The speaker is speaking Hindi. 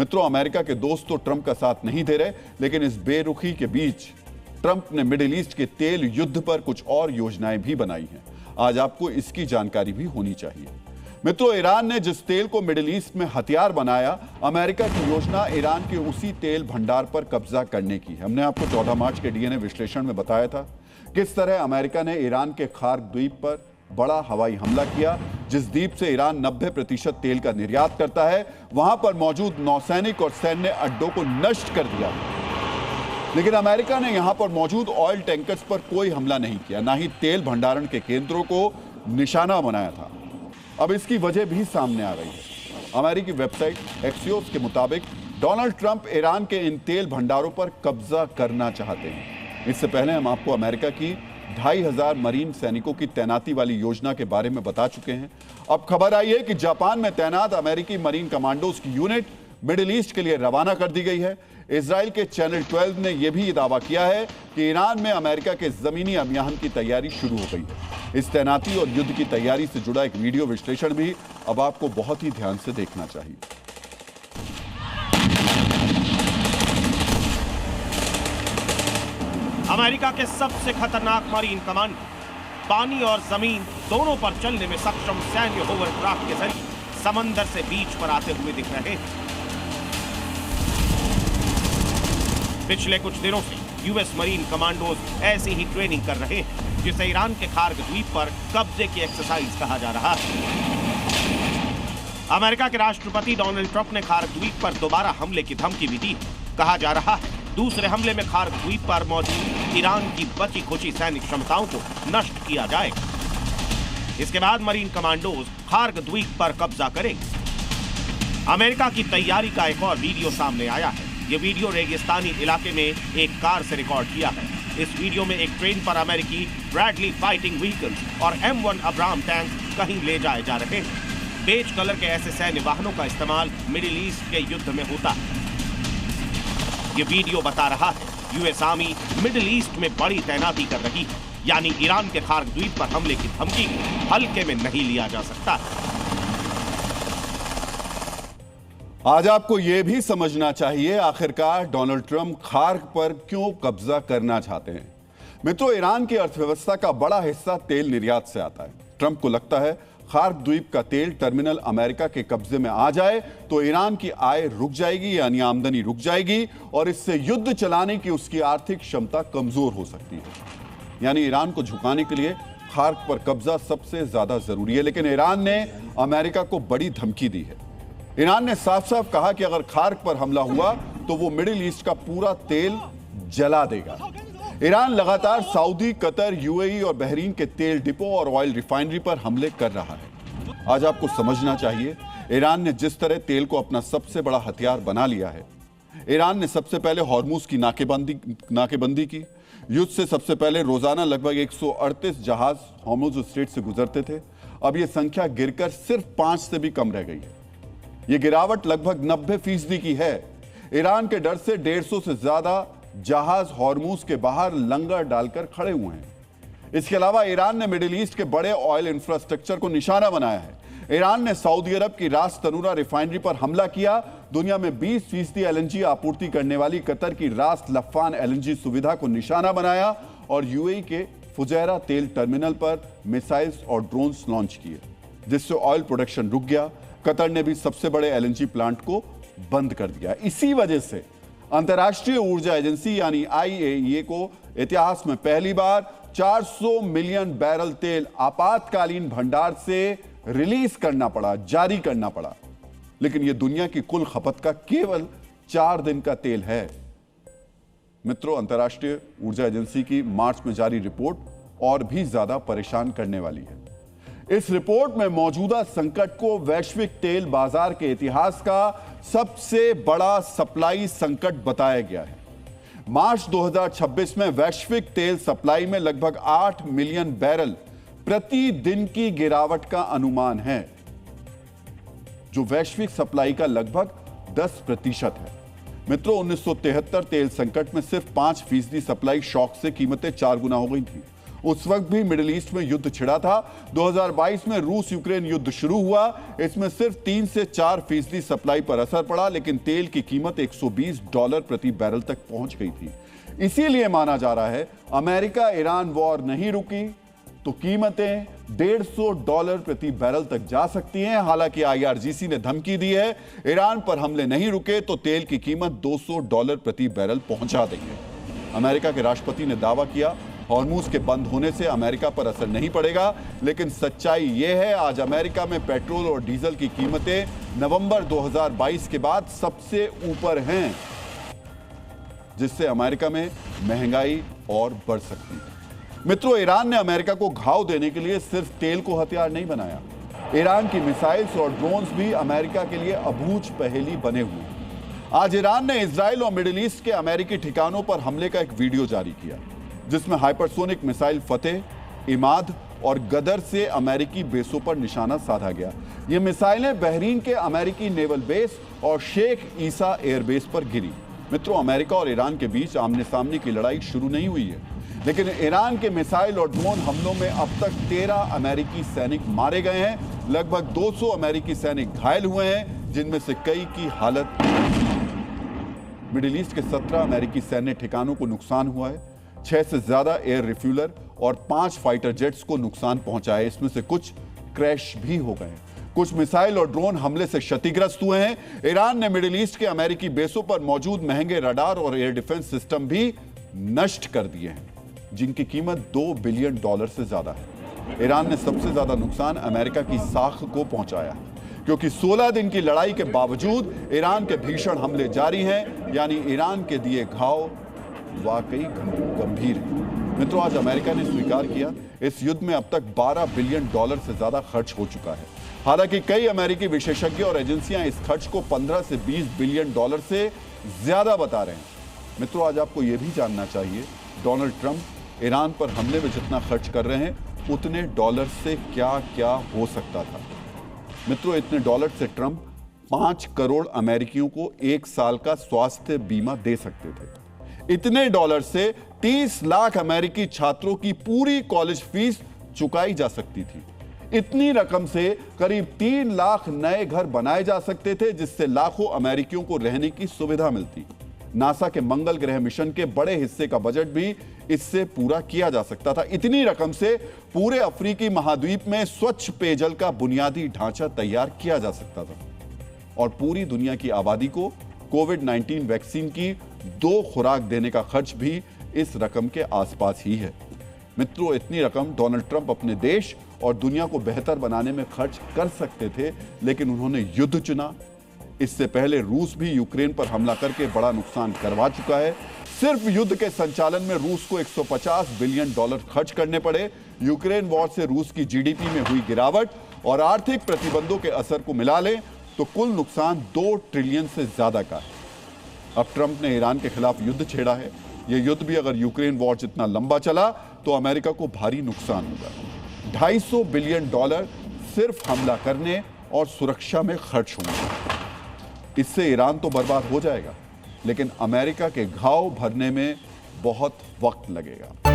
मित्रों, अमेरिका के दोस्त तो ट्रंप का साथ नहीं दे रहे, लेकिन इस बेरुखी के बीच ट्रंप ने मिडिल ईस्ट के तेल युद्ध पर कुछ और योजनाएं भी बनाई हैं। आज आपको इसकी जानकारी भी होनी चाहिए। मित्रों, ईरान ने जिस तेल को मिडिल ईस्ट में हथियार बनाया, अमेरिका की योजना ईरान के उसी तेल भंडार पर कब्जा करने की है। हमने आपको 14 मार्च के डीएनए विश्लेषण में बताया था किस तरह अमेरिका ने ईरान के खार्क द्वीप पर बड़ा हवाई हमला किया, जिस द्वीप से ईरान 90% तेल का निर्यात करता है। वहां पर मौजूद नौसैनिक और सैन्य अड्डों को नष्ट कर दिया। लेकिन अमेरिका ने यहां पर मौजूद ऑयल टैंकर्स पर कोई हमला नहीं किया, ना ही तेल भंडारण के केंद्रों को निशाना बनाया था। अब इसकी वजह भी सामने आ रही है। अमेरिकी वेबसाइट एक्सियोस के मुताबिक डोनाल्ड ट्रंप ईरान के इन तेल भंडारों पर कब्जा करना चाहते हैं। इससे पहले हम आपको अमेरिका की 2500 मरीन सैनिकों की तैनाती वाली योजना के बारे में बता चुके हैं। अब खबर आई है कि जापान में तैनात अमेरिकी मरीन कमांडोज की यूनिट मिडिल ईस्ट के लिए रवाना कर दी गई है। इजराइल के चैनल 12 ने यह भी दावा किया है कि ईरान में अमेरिका के जमीनी अभियान की तैयारी शुरू हो गई है। इस तैनाती और युद्ध की तैयारी से जुड़ा एक वीडियो विश्लेषण भी अब आपको बहुत ही ध्यान से देखना चाहिए। अमेरिका के सबसे खतरनाक मरीन कमांडो पानी और जमीन दोनों पर चलने में सक्षम सैन्य होवरक्राफ्ट के जरिए समंदर से बीच पर आते हुए दिख रहे हैं। पिछले कुछ दिनों से यूएस मरीन कमांडोज ऐसी ही ट्रेनिंग कर रहे हैं, जिसे ईरान के खार्क द्वीप पर कब्जे की एक्सरसाइज कहा जा रहा है। अमेरिका के राष्ट्रपति डोनाल्ड ट्रंप ने खार्क द्वीप पर दोबारा हमले की धमकी भी दी। कहा जा रहा है दूसरे हमले में खार्क द्वीप पर मौजूद ईरान की बची खुची सैनिक क्षमताओं को नष्ट किया जाएगा। इसके बाद मरीन कमांडोज खार्क द्वीप पर कब्जा करेंगे। अमेरिका की तैयारी का एक और वीडियो सामने आया है। ये वीडियो रेगिस्तानी इलाके में एक कार से रिकॉर्ड किया है। इस वीडियो में एक ट्रेन पर अमेरिकी ब्रैडली फाइटिंग व्हीकल्स और M1 अब्राम टैंक कहीं ले जाए जा रहे हैं। बेज कलर के ऐसे सैन्य वाहनों का इस्तेमाल मिडिल ईस्ट के युद्ध में होता है। ये वीडियो बता रहा है यूएस आर्मी मिडिल ईस्ट में बड़ी तैनाती कर रही है, यानी ईरान के खार्क द्वीप पर हमले की धमकी हल्के में नहीं लिया जा सकता। आज आपको यह भी समझना चाहिए आखिरकार डोनाल्ड ट्रंप खार्क पर क्यों कब्जा करना चाहते हैं। मित्रों, ईरान की अर्थव्यवस्था का बड़ा हिस्सा तेल निर्यात से आता है। ट्रंप को लगता है खार्क द्वीप का तेल टर्मिनल अमेरिका के कब्जे में आ जाए तो ईरान की आय रुक जाएगी, यानी आमदनी रुक जाएगी, और इससे युद्ध चलाने की उसकी आर्थिक क्षमता कमजोर हो सकती है। यानी ईरान को झुकाने के लिए खार्क पर कब्जा सबसे ज्यादा जरूरी है। लेकिन ईरान ने अमेरिका को बड़ी धमकी दी है। ईरान ने साफ साफ कहा कि अगर खार्क पर हमला हुआ तो वो मिडिल ईस्ट का पूरा तेल जला देगा। ईरान लगातार सऊदी, कतर, यूएई और बहरीन के तेल डिपो और ऑयल रिफाइनरी पर हमले कर रहा है। आज आपको समझना चाहिए, ईरान ने जिस तरह तेल को अपना सबसे बड़ा हथियार बना लिया है। ईरान ने सबसे पहले हॉर्मुज की नाकेबंदी की। युद्ध से सबसे पहले रोजाना लगभग 138 जहाज हॉर्मुज स्ट्रेट से गुजरते थे। अब यह संख्या गिरकर सिर्फ 5 से भी कम रह गई है। यह गिरावट लगभग 90% की है। ईरान के डर से 150 से ज्यादा जहाज हॉर्मुज के बाहर लंगर डालकर खड़े हुए हैं। इसके अलावा ईरान ने मिडिल ईस्ट के बड़े ऑयल इंफ्रास्ट्रक्चर को निशाना बनाया है। ईरान ने सऊदी अरब की रास तनूरा रिफाइनरी पर हमला किया। दुनिया में 20% एलएनजी आपूर्ति करने वाली कतर की रास लफान एलएनजी सुविधा को निशाना बनाया और यूएई के फुजैरा तेल टर्मिनल पर मिसाइल्स और ड्रोन्स लॉन्च किए, जिससे ऑयल प्रोडक्शन रुक गया। कतर ने भी सबसे बड़े एलएनजी प्लांट को बंद कर दिया। इसी वजह से अंतर्राष्ट्रीय ऊर्जा एजेंसी यानी IAEA को इतिहास में पहली बार 400 मिलियन बैरल तेल आपातकालीन भंडार से रिलीज करना पड़ा, जारी करना पड़ा। लेकिन यह दुनिया की कुल खपत का केवल 4 दिन का तेल है। मित्रों, अंतर्राष्ट्रीय ऊर्जा एजेंसी की मार्च में जारी रिपोर्ट और भी ज्यादा परेशान करने वाली है। इस रिपोर्ट में मौजूदा संकट को वैश्विक तेल बाजार के इतिहास का सबसे बड़ा सप्लाई संकट बताया गया है। मार्च 2026 में वैश्विक तेल सप्लाई में लगभग 8 मिलियन बैरल प्रति दिन की गिरावट का अनुमान है, जो वैश्विक सप्लाई का लगभग 10% है। मित्रों, 1973 तेल संकट में सिर्फ 5% सप्लाई शॉक से कीमतें 4 गुना हो गई थी उस वक्त भी मिडिल ईस्ट में युद्ध छिड़ा था। 2022 में रूस यूक्रेन युद्ध शुरू हुआ। इसमें सिर्फ 3 से 4% सप्लाई पर असर पड़ा, लेकिन तेल की कीमत $120 प्रति बैरल तक पहुंच गई थी। इसीलिए माना जा रहा है अमेरिका ईरान वॉर नहीं रुकी तो कीमतें $150 प्रति बैरल तक जा सकती हैं। हालांकि IRGC ने धमकी दी है ईरान पर हमले नहीं रुके तो तेल की कीमत $200 प्रति बैरल पहुंचा देंगे। अमेरिका के राष्ट्रपति ने दावा किया हॉर्मुज के बंद होने से अमेरिका पर असर नहीं पड़ेगा, लेकिन सच्चाई यह है आज अमेरिका में पेट्रोल और डीजल की कीमतें नवंबर 2022 के बाद सबसे ऊपर हैं, जिससे अमेरिका में महंगाई और बढ़ सकती है। मित्रों, ईरान ने अमेरिका को घाव देने के लिए सिर्फ तेल को हथियार नहीं बनाया। ईरान की मिसाइल्स और ड्रोन्स भी अमेरिका के लिए अबूझ पहेली बने हुए हैं। आज ईरान ने इजराइल और मिडिल ईस्ट के अमेरिकी ठिकानों पर हमले का एक वीडियो जारी किया, जिसमें हाइपरसोनिक मिसाइल फतेह, इमाद और गदर से अमेरिकी बेसों पर निशाना साधा गया। ये मिसाइलें बहरीन के अमेरिकी नेवल बेस और शेख ईसा एयरबेस पर गिरी। मित्रों, अमेरिका और ईरान के बीच आमने सामने की लड़ाई शुरू नहीं हुई है, लेकिन ईरान के मिसाइल और ड्रोन हमलों में अब तक 13 अमेरिकी सैनिक मारे गए हैं। लगभग 200 अमेरिकी सैनिक घायल हुए हैं, जिनमें से कई की हालत। मिडिल ईस्ट के 17 अमेरिकी सैन्य ठिकानों को नुकसान हुआ है। 6 से ज्यादा एयर रिफ्यूलर और 5 फाइटर जेट्स को नुकसान पहुंचा है। इसमें से कुछ क्रैश भी हो गए। कुछ मिसाइल और ड्रोन हमले से क्षतिग्रस्त हुए हैं। ईरान ने मिडिल ईस्ट के अमेरिकी बेसों पर मौजूद महंगे रडार और एयर डिफेंस सिस्टम भी नष्ट कर दिए हैं, जिनकी कीमत $2 बिलियन से ज्यादा है। ईरान ने सबसे ज्यादा नुकसान अमेरिका की साख को पहुंचाया है, क्योंकि 16 दिन की लड़ाई के बावजूद ईरान के भीषण हमले जारी हैं। यानी ईरान के दिए घाव वाकई गंभीर है। मित्रों, आज अमेरिका ने स्वीकार किया इस युद्ध में अब तक $12 बिलियन से ज्यादा खर्च हो चुका है। हालांकि कई अमेरिकी विशेषज्ञ और एजेंसियां इस खर्च को 15 से 20 बिलियन डॉलर से ज्यादा बता रहे हैं। मित्रों, आज आपको यह भी जानना चाहिए डोनाल्ड ट्रंप ईरान पर हमले में जितना खर्च कर रहे हैं उतने डॉलर से क्या क्या हो सकता था। मित्रों, इतने डॉलर से ट्रंप 5 करोड़ अमेरिकियों को 1 साल का स्वास्थ्य बीमा दे सकते थे। इतने डॉलर से 30 लाख अमेरिकी छात्रों की पूरी कॉलेज फीस चुकाई जा सकती थी। इतनी रकम से करीब 3 लाख नए घर बनाए जा सकते थे, जिससे लाखों अमेरिकियों को रहने की सुविधा मिलती। नासा के मंगल ग्रह मिशन के बड़े हिस्से का बजट भी इससे पूरा किया जा सकता था। इतनी रकम से पूरे अफ्रीकी महाद्वीप में स्वच्छ पेयजल का बुनियादी ढांचा तैयार किया जा सकता था और पूरी दुनिया की आबादी को कोविड-19 वैक्सीन की 2 खुराक देने का खर्च भी इस रकम के आसपास ही है। मित्रों, इतनी रकम डोनाल्ड ट्रंप अपने देश और दुनिया को बेहतर बनाने में खर्च कर सकते थे, लेकिन उन्होंने युद्ध चुना। इससे पहले रूस भी यूक्रेन पर हमला करके बड़ा नुकसान करवा चुका है। सिर्फ युद्ध के संचालन में रूस को $150 बिलियन खर्च करने पड़े। यूक्रेन वॉर से रूस की जीडीपी में हुई गिरावट और आर्थिक प्रतिबंधों के असर को मिला लें तो कुल नुकसान $2 ट्रिलियन से ज्यादा का है। अब ट्रंप ने ईरान के खिलाफ युद्ध छेड़ा है। यह युद्ध भी अगर यूक्रेन वॉर जितना लंबा चला तो अमेरिका को भारी नुकसान होगा। $250 बिलियन सिर्फ हमला करने और सुरक्षा में खर्च होंगे। इससे ईरान तो बर्बाद हो जाएगा, लेकिन अमेरिका के घाव भरने में बहुत वक्त लगेगा।